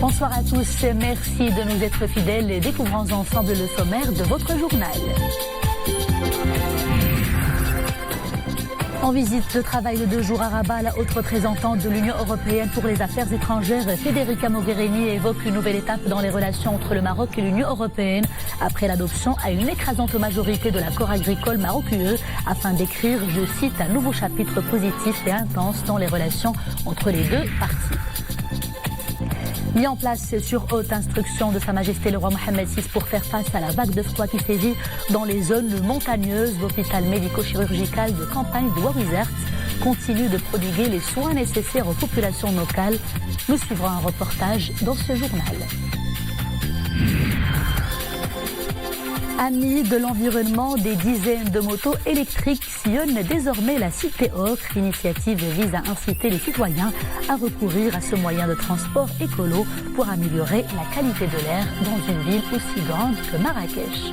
Bonsoir à tous, merci de nous être fidèles et découvrons ensemble le sommaire de votre journal. En visite de travail de 2 jours à Rabat, la haute représentante de l'Union européenne pour les affaires étrangères, Federica Mogherini, évoque une nouvelle étape dans les relations entre le Maroc et l'Union européenne après l'adoption à une écrasante majorité de l'accord agricole Maroc-UE afin d'écrire, je cite, un nouveau chapitre positif et intense dans les relations entre les deux parties. Mis en place sur haute instruction de Sa Majesté le roi Mohammed VI pour faire face à la vague de froid qui sévit dans les zones montagneuses, l'hôpital médico-chirurgical de campagne de Ouaouizerte continue de prodiguer les soins nécessaires aux populations locales. Nous suivrons un reportage dans ce journal. Amis de l'environnement, des dizaines de motos électriques sillonnent désormais la cité Ocre. L'initiative vise à inciter les citoyens à recourir à ce moyen de transport écolo pour améliorer la qualité de l'air dans une ville aussi grande que Marrakech.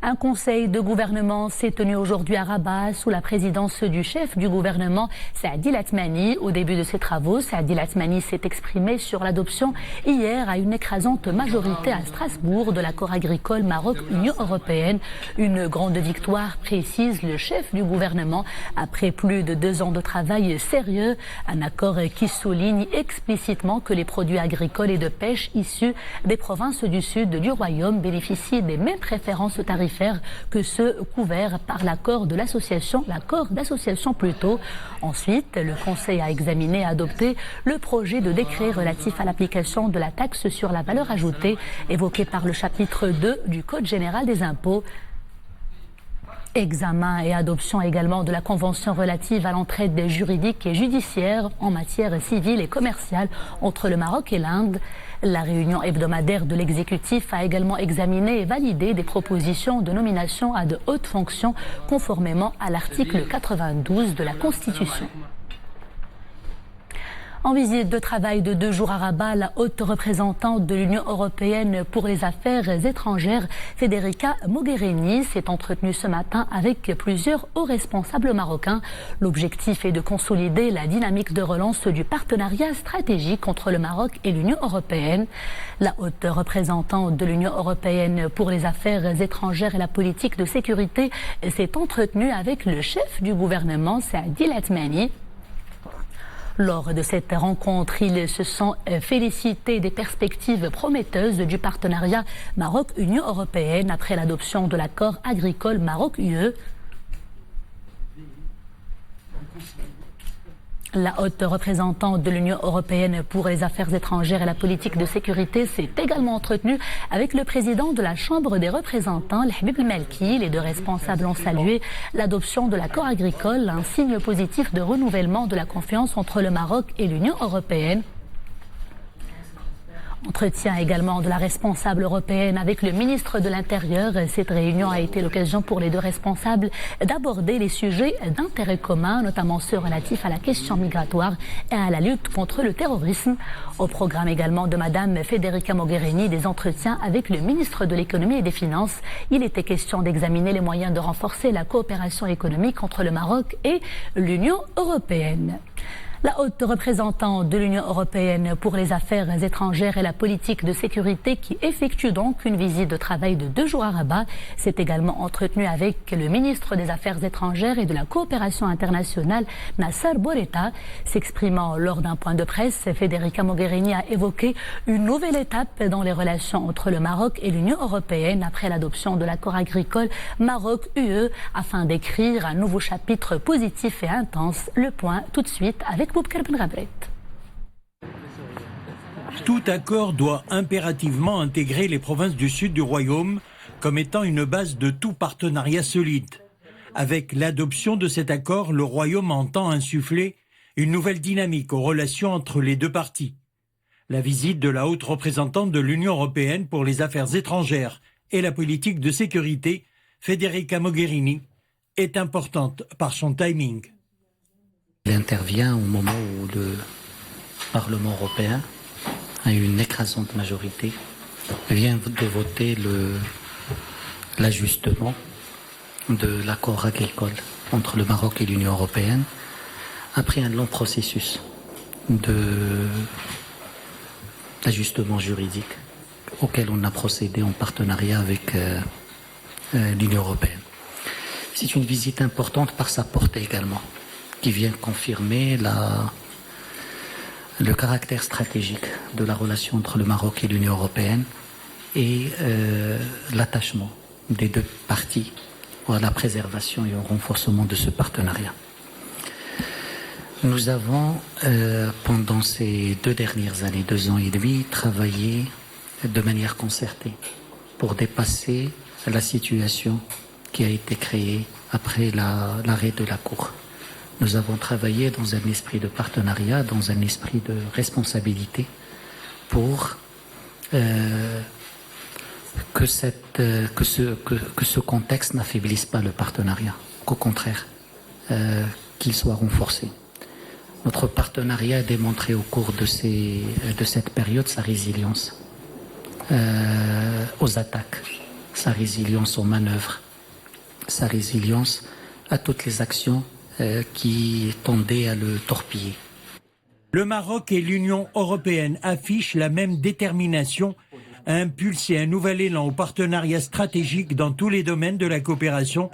Un conseil de gouvernement s'est tenu aujourd'hui à Rabat sous la présidence du chef du gouvernement, Saadi Latmani. Au début de ses travaux, Saadi Latmani s'est exprimé sur l'adoption hier à une écrasante majorité à Strasbourg de l'accord agricole Maroc-Union européenne. Une grande victoire, précise le chef du gouvernement, après plus de 2 ans de travail sérieux. Un accord qui souligne explicitement que les produits agricoles et de pêche issus des provinces du sud du royaume bénéficient des mêmes préférences tarifaires que ceux couverts par l'accord d'association plutôt. Ensuite, le Conseil a examiné et adopté le projet de décret relatif à l'application de la taxe sur la valeur ajoutée évoqué par le chapitre 2 du Code général des impôts. Examen et adoption également de la convention relative à l'entraide juridique et judiciaire en matière civile et commerciale entre le Maroc et l'Inde. La réunion hebdomadaire de l'exécutif a également examiné et validé des propositions de nomination à de hautes fonctions conformément à l'article 92 de la Constitution. En visite de travail de 2 jours à Rabat, la haute représentante de l'Union européenne pour les affaires étrangères, Federica Mogherini, s'est entretenue ce matin avec plusieurs hauts responsables marocains. L'objectif est de consolider la dynamique de relance du partenariat stratégique entre le Maroc et l'Union européenne. La haute représentante de l'Union européenne pour les affaires étrangères et la politique de sécurité s'est entretenue avec le chef du gouvernement, Saadi Latmani. Lors de cette rencontre, ils se sont félicités des perspectives prometteuses du partenariat Maroc-Union européenne après l'adoption de l'accord agricole Maroc-UE. La haute représentante de l'Union européenne pour les affaires étrangères et la politique de sécurité s'est également entretenue avec le président de la Chambre des représentants, Habib El-Malki. Les 2 responsables ont salué l'adoption de l'accord agricole, un signe positif de renouvellement de la confiance entre le Maroc et l'Union européenne. Entretien également de la responsable européenne avec le ministre de l'Intérieur. Cette réunion a été l'occasion pour les 2 responsables d'aborder les sujets d'intérêt commun, notamment ceux relatifs à la question migratoire et à la lutte contre le terrorisme. Au programme également de Madame Federica Mogherini, des entretiens avec le ministre de l'Économie et des Finances. Il était question d'examiner les moyens de renforcer la coopération économique entre le Maroc et l'Union européenne. La haute représentante de l'Union européenne pour les affaires étrangères et la politique de sécurité, qui effectue donc une visite de travail de 2 jours à Rabat, s'est également entretenue avec le ministre des Affaires étrangères et de la coopération internationale, Nasser Bourita. S'exprimant lors d'un point de presse, Federica Mogherini a évoqué une nouvelle étape dans les relations entre le Maroc et l'Union européenne après l'adoption de l'accord agricole Maroc-UE afin d'écrire un nouveau chapitre positif et intense. Le point tout de suite avec Tout accord doit impérativement intégrer les provinces du sud du royaume comme étant une base de tout partenariat solide. Avec l'adoption de cet accord, le royaume entend insuffler une nouvelle dynamique aux relations entre les 2 parties. La visite de la haute représentante de l'Union européenne pour les affaires étrangères et la politique de sécurité, Federica Mogherini, est importante par son timing. Il intervient au moment où le Parlement européen, à une écrasante majorité, vient de voter l'ajustement de l'accord agricole entre le Maroc et l'Union européenne, après un long processus d'ajustement juridique auquel on a procédé en partenariat avec l'Union européenne. C'est une visite importante par sa portée également, qui vient confirmer le caractère stratégique de la relation entre le Maroc et l'Union européenne et l'attachement des deux parties à la préservation et au renforcement de ce partenariat. Nous avons, pendant ces 2 dernières années, 2 ans et demi, travaillé de manière concertée pour dépasser la situation qui a été créée après l'arrêt de la Cour. Nous avons travaillé dans un esprit de partenariat, dans un esprit de responsabilité pour que ce contexte n'affaiblisse pas le partenariat, qu'au contraire, qu'il soit renforcé. Notre partenariat a démontré au cours de cette période sa résilience aux attaques, sa résilience aux manœuvres, sa résilience à toutes les actions qui tendaient à le torpiller. Le Maroc et l'Union européenne affichent la même détermination à impulser un nouvel élan au partenariat stratégique dans tous les domaines de la coopération,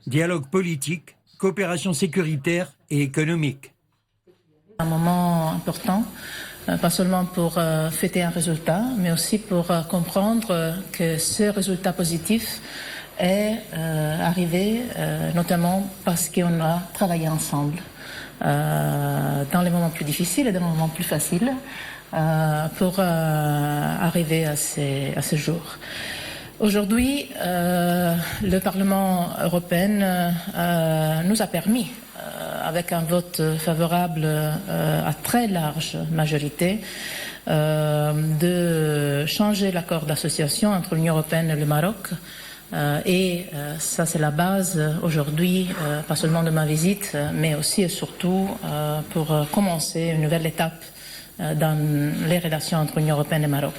dialogue politique, coopération sécuritaire et économique. Un moment important, pas seulement pour fêter un résultat, mais aussi pour comprendre que ce résultat positif est arrivé notamment parce qu'on a travaillé ensemble dans les moments plus difficiles et dans les moments plus faciles pour arriver à ce jour. Aujourd'hui, le Parlement européen nous a permis, avec un vote favorable à très large majorité, de changer l'accord d'association entre l'Union européenne et le Maroc. Et ça, c'est la base aujourd'hui, pas seulement de ma visite, mais aussi et surtout pour commencer une nouvelle étape dans les relations entre l'Union européenne et le Maroc.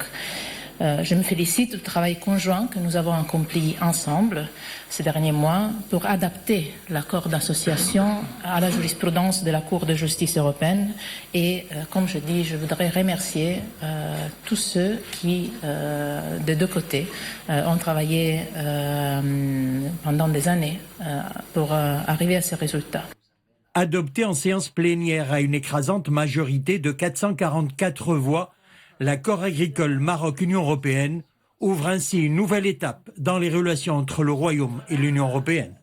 Je me félicite du travail conjoint que nous avons accompli ensemble ces derniers mois pour adapter l'accord d'association à la jurisprudence de la Cour de justice européenne. Et comme je dis, je voudrais remercier tous ceux qui, des deux côtés, ont travaillé pendant des années pour arriver à ces résultats. Adopté en séance plénière à une écrasante majorité de 444 voix, l'accord agricole Maroc-Union européenne ouvre ainsi une nouvelle étape dans les relations entre le Royaume et l'Union européenne.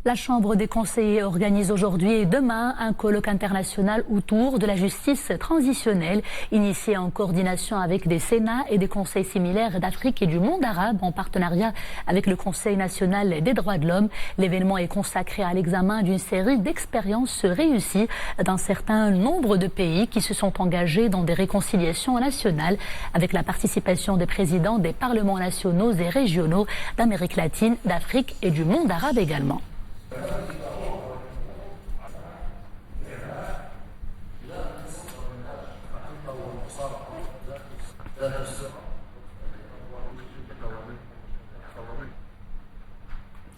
La Chambre des conseillers organise aujourd'hui et demain un colloque international autour de la justice transitionnelle, initié en coordination avec des sénats et des conseils similaires d'Afrique et du monde arabe en partenariat avec le Conseil national des droits de l'homme. L'événement est consacré à l'examen d'une série d'expériences réussies d'un certain nombre de pays qui se sont engagés dans des réconciliations nationales, avec la participation des présidents des parlements nationaux et régionaux d'Amérique latine, d'Afrique et du monde arabe également.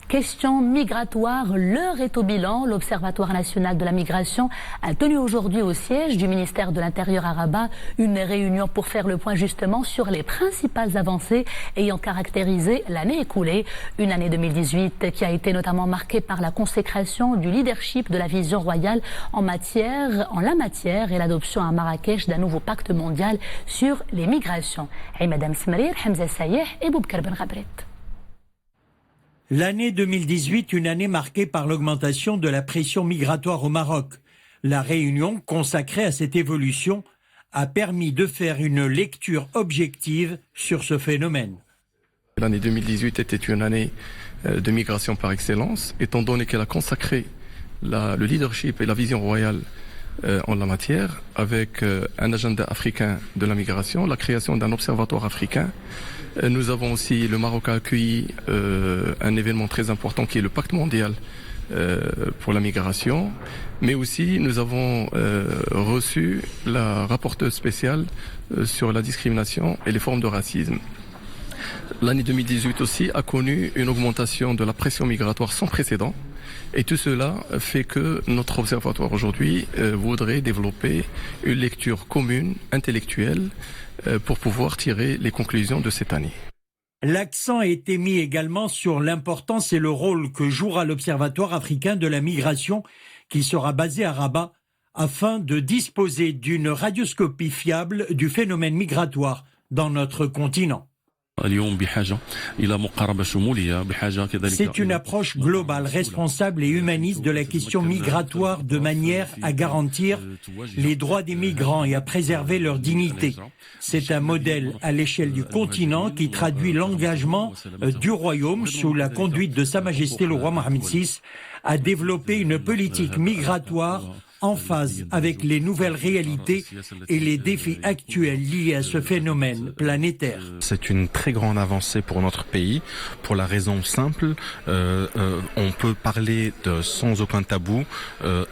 Question migratoire, l'heure est au bilan. L'Observatoire national de la migration a tenu aujourd'hui au siège du ministère de l'Intérieur à Rabat une réunion pour faire le point justement sur les principales avancées ayant caractérisé l'année écoulée. Une année 2018 qui a été notamment marquée par la consécration du leadership de la vision royale en la matière et l'adoption à Marrakech d'un nouveau pacte mondial sur les migrations. Et Madame Smrir, Hamza Sayeh et Boubkar Ben Ghabret. L'année 2018, une année marquée par l'augmentation de la pression migratoire au Maroc. La réunion consacrée à cette évolution a permis de faire une lecture objective sur ce phénomène. L'année 2018 était une année de migration par excellence, étant donné qu'elle a consacré le leadership et la vision royale en la matière, avec un agenda africain de la migration, la création d'un observatoire africain. Nous avons aussi, le Maroc a accueilli un événement très important qui est le pacte mondial pour la migration, mais aussi nous avons reçu la rapporteuse spéciale sur la discrimination et les formes de racisme. L'année 2018 aussi a connu une augmentation de la pression migratoire sans précédent. Et tout cela fait que notre observatoire aujourd'hui voudrait développer une lecture commune, intellectuelle, pour pouvoir tirer les conclusions de cette année. L'accent a été mis également sur l'importance et le rôle que jouera l'Observatoire africain de la migration qui sera basé à Rabat afin de disposer d'une radioscopie fiable du phénomène migratoire dans notre continent. C'est une approche globale, responsable et humaniste de la question migratoire de manière à garantir les droits des migrants et à préserver leur dignité. C'est un modèle à l'échelle du continent qui traduit l'engagement du Royaume sous la conduite de Sa Majesté le roi Mohammed VI à développer une politique migratoire en phase avec les nouvelles réalités et les défis actuels liés à ce phénomène planétaire. C'est une très grande avancée pour notre pays, pour la raison simple, on peut parler sans aucun tabou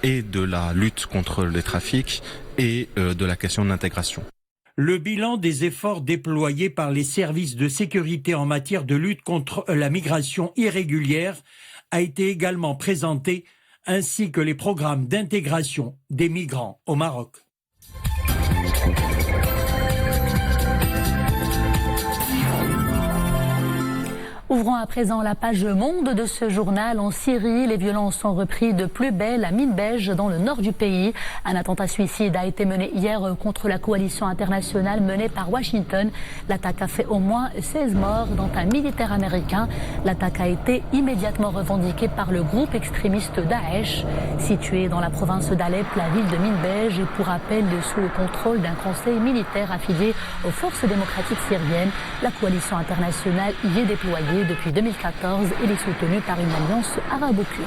et de la lutte contre les trafics et de la question de l'intégration. Le bilan des efforts déployés par les services de sécurité en matière de lutte contre la migration irrégulière a été également présenté, ainsi que les programmes d'intégration des migrants au Maroc. Ouvrons à présent la page monde de ce journal. En Syrie, les violences sont reprises de plus belle à Minbej, dans le nord du pays. Un attentat suicide a été mené hier contre la coalition internationale menée par Washington. L'attaque a fait au moins 16 morts, dont un militaire américain. L'attaque a été immédiatement revendiquée par le groupe extrémiste Daesh. Situé dans la province d'Alep, la ville de Minbej est pour rappel sous le contrôle d'un conseil militaire affilié aux forces démocratiques syriennes. La coalition internationale y est déployée depuis 2014 et est soutenue par une alliance arabo-kurde.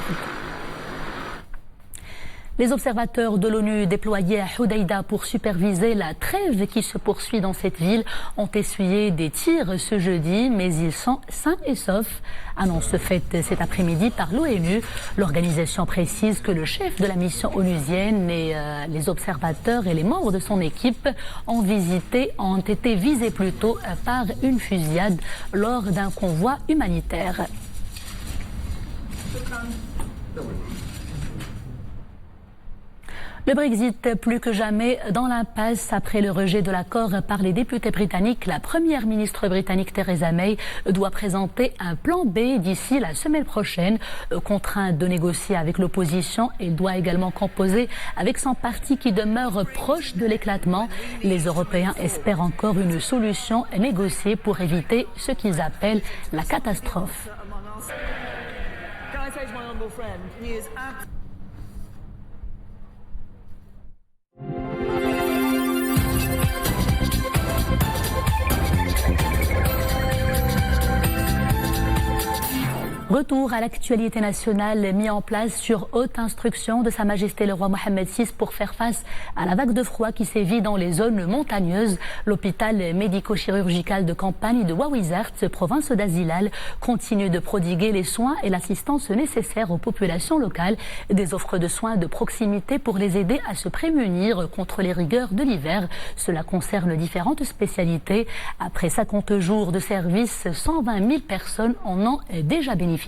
Les observateurs de l'ONU déployés à Hodeïda pour superviser la trêve qui se poursuit dans cette ville ont essuyé des tirs ce jeudi, mais ils sont sains et saufs. Annonce faite cet après-midi par l'ONU. L'organisation précise que le chef de la mission onusienne et les observateurs et les membres de son équipe ont été visés plutôt par une fusillade lors d'un convoi humanitaire. Le Brexit plus que jamais dans l'impasse après le rejet de l'accord par les députés britanniques. La première ministre britannique Theresa May doit présenter un plan B d'ici la semaine prochaine. Contrainte de négocier avec l'opposition, elle doit également composer avec son parti qui demeure proche de l'éclatement. Les Européens espèrent encore une solution négociée pour éviter ce qu'ils appellent la catastrophe. Retour à l'actualité nationale mis en place sur haute instruction de Sa Majesté le roi Mohammed VI pour faire face à la vague de froid qui sévit dans les zones montagneuses. L'hôpital médico-chirurgical de campagne de Ouawizert, province d'Azilal, continue de prodiguer les soins et l'assistance nécessaires aux populations locales. Des offres de soins de proximité pour les aider à se prémunir contre les rigueurs de l'hiver. Cela concerne différentes spécialités. Après 50 jours de service, 120 000 personnes en ont déjà bénéficié.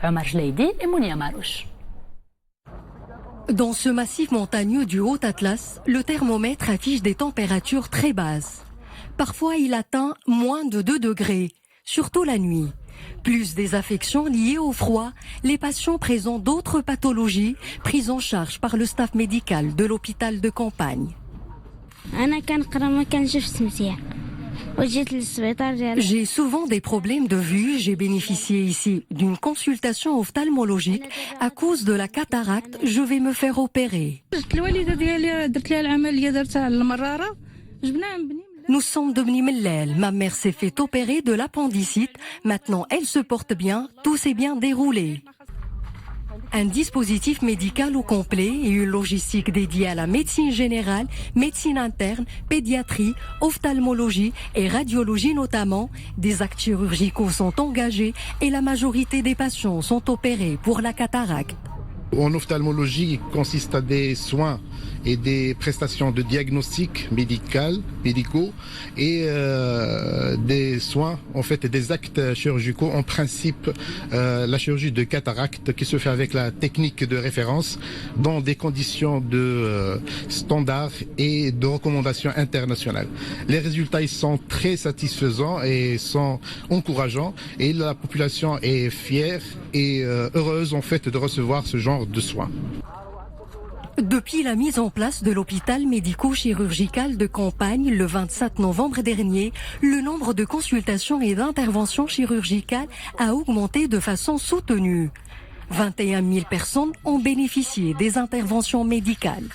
Omar Jleidi et Mounia Marouche. Dans ce massif montagneux du Haut Atlas, le thermomètre affiche des températures très basses. Parfois, il atteint moins de 2 degrés, surtout la nuit. Plus des affections liées au froid, les patients présentent d'autres pathologies prises en charge par le staff médical de l'hôpital de campagne. J'ai souvent des problèmes de vue. J'ai bénéficié ici d'une consultation ophtalmologique. À cause de la cataracte, je vais me faire opérer. Nous sommes de Bni Mellel. Ma mère s'est fait opérer de l'appendicite. Maintenant, elle se porte bien. Tout s'est bien déroulé. Un dispositif médical au complet et une logistique dédiée à la médecine générale, médecine interne, pédiatrie, ophtalmologie et radiologie notamment. Des actes chirurgicaux sont engagés et la majorité des patients sont opérés pour la cataracte. En ophtalmologie, il consiste à des soins et des prestations de diagnostic médicaux et des soins, en fait, des actes chirurgicaux. En principe, la chirurgie de cataracte qui se fait avec la technique de référence dans des conditions de standards et de recommandations internationales. Les résultats ils sont très satisfaisants et sont encourageants et la population est fière et heureuse en fait de recevoir ce genre de soins. Depuis la mise en place de l'hôpital médico-chirurgical de Campagne le 27 novembre dernier, le nombre de consultations et d'interventions chirurgicales a augmenté de façon soutenue. 21 000 personnes ont bénéficié des interventions médicales.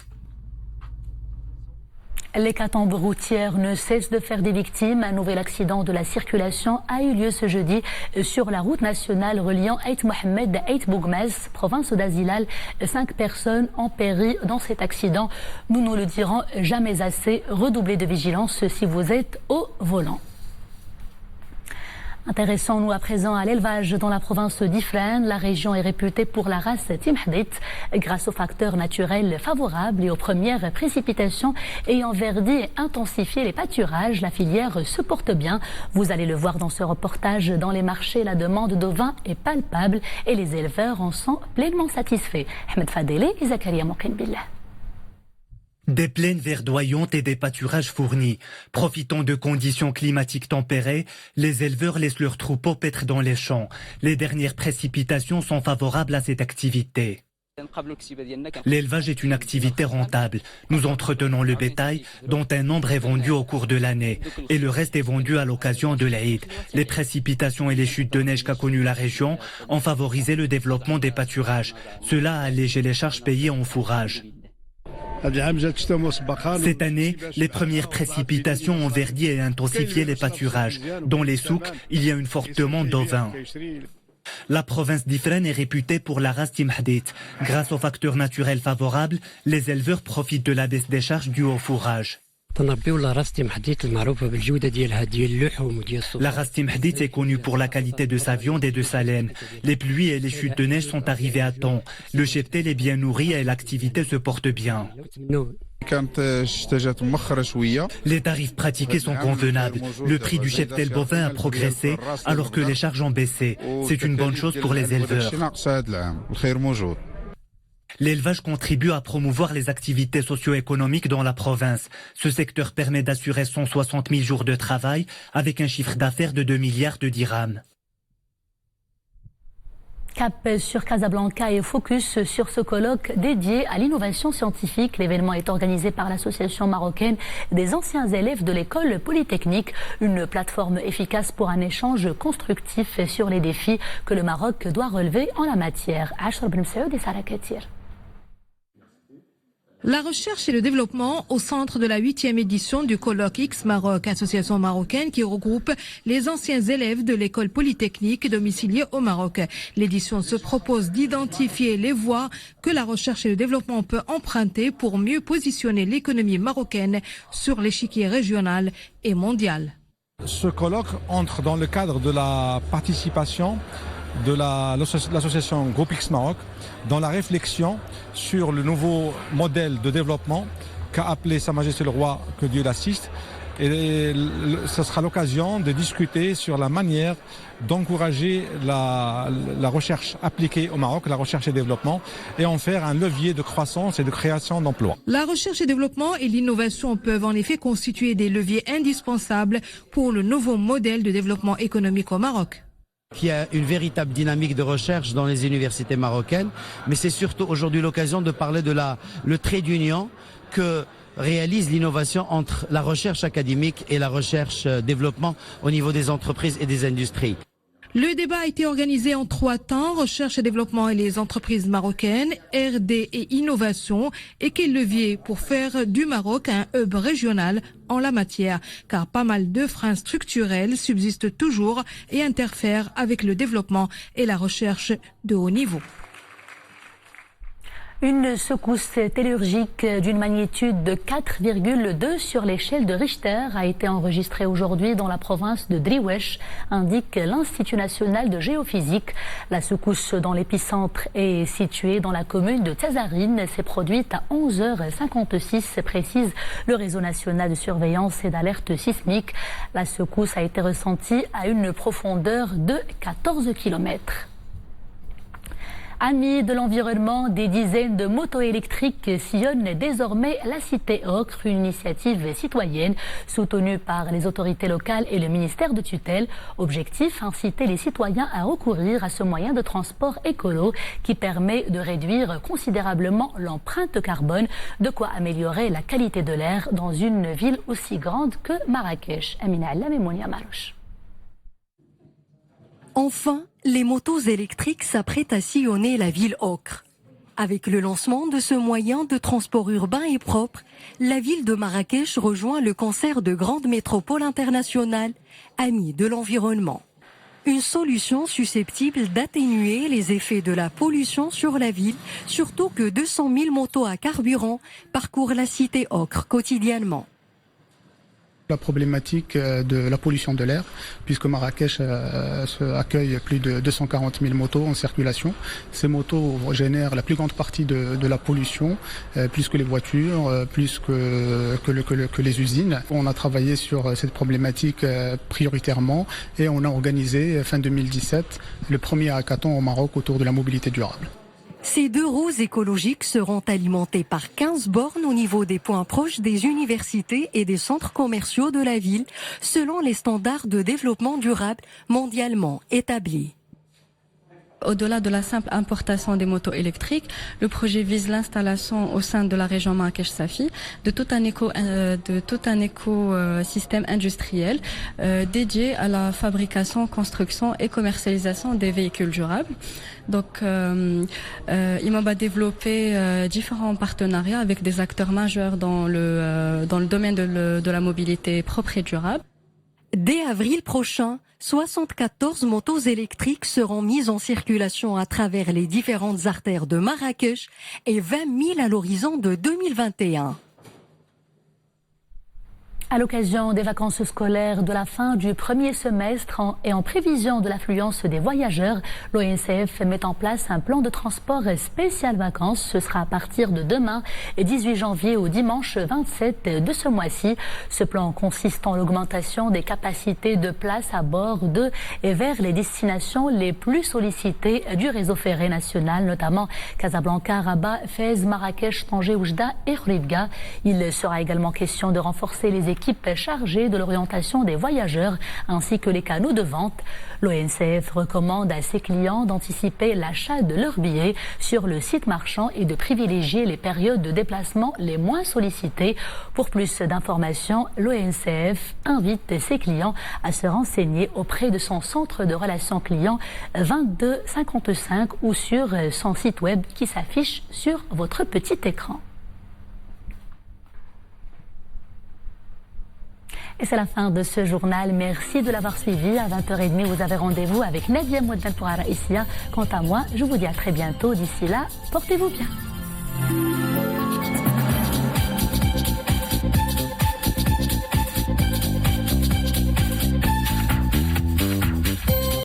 L'hécatombe routière ne cesse de faire des victimes. Un nouvel accident de la circulation a eu lieu ce jeudi sur la route nationale reliant Aït Mohamed à Aït Bougmez, province d'Azilal. 5 personnes ont péri dans cet accident. Nous ne le dirons jamais assez. Redoublez de vigilance si vous êtes au volant. Intéressons-nous à présent à l'élevage dans la province d'Ifrane. La région est réputée pour la race Timhdit grâce aux facteurs naturels favorables et aux premières précipitations ayant verdi et intensifié les pâturages. La filière se porte bien. Vous allez le voir dans ce reportage. Dans les marchés, la demande d'ovins est palpable et les éleveurs en sont pleinement satisfaits. Ahmed Fadeli et Zakaria Mokenbillah. Des plaines verdoyantes et des pâturages fournis. Profitant de conditions climatiques tempérées, les éleveurs laissent leurs troupeaux paître dans les champs. Les dernières précipitations sont favorables à cette activité. L'élevage est une activité rentable. Nous entretenons le bétail dont un nombre est vendu au cours de l'année et le reste est vendu à l'occasion de l'Aïd. Les précipitations et les chutes de neige qu'a connues la région ont favorisé le développement des pâturages. Cela a allégé les charges payées en fourrage. Cette année, les premières précipitations ont verdi et intensifié les pâturages. Dans les souks, il y a une forte demande d'ovins. La province d'Ifrane est réputée pour la race Timhdit. Grâce aux facteurs naturels favorables, les éleveurs profitent de la baisse des charges dues au fourrage. La race Timhdit est connue pour la qualité de sa viande et de sa laine. Les pluies et les chutes de neige sont arrivées à temps. Le cheptel est bien nourri et l'activité se porte bien. Les tarifs pratiqués sont convenables. Le prix du cheptel bovin a progressé alors que les charges ont baissé. C'est une bonne chose pour les éleveurs. L'élevage contribue à promouvoir les activités socio-économiques dans la province. Ce secteur permet d'assurer 160 000 jours de travail avec un chiffre d'affaires de 2 milliards de dirhams. Cap sur Casablanca et focus sur ce colloque dédié à l'innovation scientifique. L'événement est organisé par l'association marocaine des anciens élèves de l'école polytechnique, une plateforme efficace pour un échange constructif sur les défis que le Maroc doit relever en la matière. Ashraf Ben Saoud et Sarah Katir. La recherche et le développement au centre de la 8e édition du colloque X-Maroc, association marocaine qui regroupe les anciens élèves de l'école polytechnique domiciliée au Maroc. L'édition se propose d'identifier les voies que la recherche et le développement peut emprunter pour mieux positionner l'économie marocaine sur l'échiquier régional et mondial. Ce colloque entre dans le cadre de la participation de l'association Groupe X Maroc dans la réflexion sur le nouveau modèle de développement qu'a appelé Sa Majesté le Roi, que Dieu l'assiste. Et ce sera l'occasion de discuter sur la manière d'encourager la recherche appliquée au Maroc, la recherche et développement, et en faire un levier de croissance et de création d'emplois. La recherche et développement et l'innovation peuvent en effet constituer des leviers indispensables pour le nouveau modèle de développement économique au Maroc. Il y a une véritable dynamique de recherche dans les universités marocaines, mais c'est surtout aujourd'hui l'occasion de parler de le trait d'union que réalise l'innovation entre la recherche académique et la recherche développement au niveau des entreprises et des industries. Le débat a été organisé en 3 temps, recherche et développement et les entreprises marocaines, RD et innovation, et quel levier pour faire du Maroc un hub régional en la matière, car pas mal de freins structurels subsistent toujours et interfèrent avec le développement et la recherche de haut niveau. Une secousse tellurique d'une magnitude de 4,2 sur l'échelle de Richter a été enregistrée aujourd'hui dans la province de Driouech, indique l'Institut national de géophysique. La secousse dans l'épicentre est située dans la commune de Tsazarine. S'est produite à 11h56, précise le réseau national de surveillance et d'alerte sismique. La secousse a été ressentie à une profondeur de 14 km. Amis de l'environnement, des dizaines de motos électriques sillonnent désormais la cité Ocre, une initiative citoyenne soutenue par les autorités locales et le ministère de tutelle. Objectif, inciter les citoyens à recourir à ce moyen de transport écolo qui permet de réduire considérablement l'empreinte carbone, de quoi améliorer la qualité de l'air dans une ville aussi grande que Marrakech. Amina Allah et Monia Marouche. Enfin, les motos électriques s'apprêtent à sillonner la ville Ocre. Avec le lancement de ce moyen de transport urbain et propre, la ville de Marrakech rejoint le concert de grandes métropoles internationales, amies de l'environnement. Une solution susceptible d'atténuer les effets de la pollution sur la ville, surtout que 200 000 motos à carburant parcourent la cité Ocre quotidiennement. La problématique de la pollution de l'air, puisque Marrakech accueille plus de 240 000 motos en circulation. Ces motos génèrent la plus grande partie de la pollution, plus que les voitures, plus que les usines. On a travaillé sur cette problématique prioritairement et on a organisé fin 2017 le premier hackathon au Maroc autour de la mobilité durable. Ces 2 roues écologiques seront alimentées par 15 bornes au niveau des points proches des universités et des centres commerciaux de la ville, selon les standards de développement durable mondialement établis. Au-delà de la simple importation des motos électriques, le projet vise l'installation au sein de la région Marrakech-Safi de tout un écosystème industriel dédié à la fabrication, construction et commercialisation des véhicules durables. Donc, IMOB a développé différents partenariats avec des acteurs majeurs dans le domaine de la mobilité propre et durable. Dès avril prochain, 74 motos électriques seront mises en circulation à travers les différentes artères de Marrakech et 20 000 à l'horizon de 2021. À l'occasion des vacances scolaires de la fin du premier semestre et en prévision de l'affluence des voyageurs, l'ONCF met en place un plan de transport spécial vacances. Ce sera à partir de demain, 18 janvier au dimanche 27 de ce mois-ci. Ce plan consiste en l'augmentation des capacités de place à bord de et vers les destinations les plus sollicitées du réseau ferré national, notamment Casablanca, Rabat, Fès, Marrakech, Tanger, Oujda et Khouribga. Il sera également question de renforcer les équipes chargée de l'orientation des voyageurs ainsi que les canaux de vente. L'ONCF recommande à ses clients d'anticiper l'achat de leurs billets sur le site marchand et de privilégier les périodes de déplacement les moins sollicitées. Pour plus d'informations, l'ONCF invite ses clients à se renseigner auprès de son centre de relations clients 2255 ou sur son site web qui s'affiche sur votre petit écran. Et c'est la fin de ce journal. Merci de l'avoir suivi. À 20h30, vous avez rendez-vous avec Nadia Mouadel pour Araïsia. Quant à moi, je vous dis à très bientôt. D'ici là, portez-vous bien.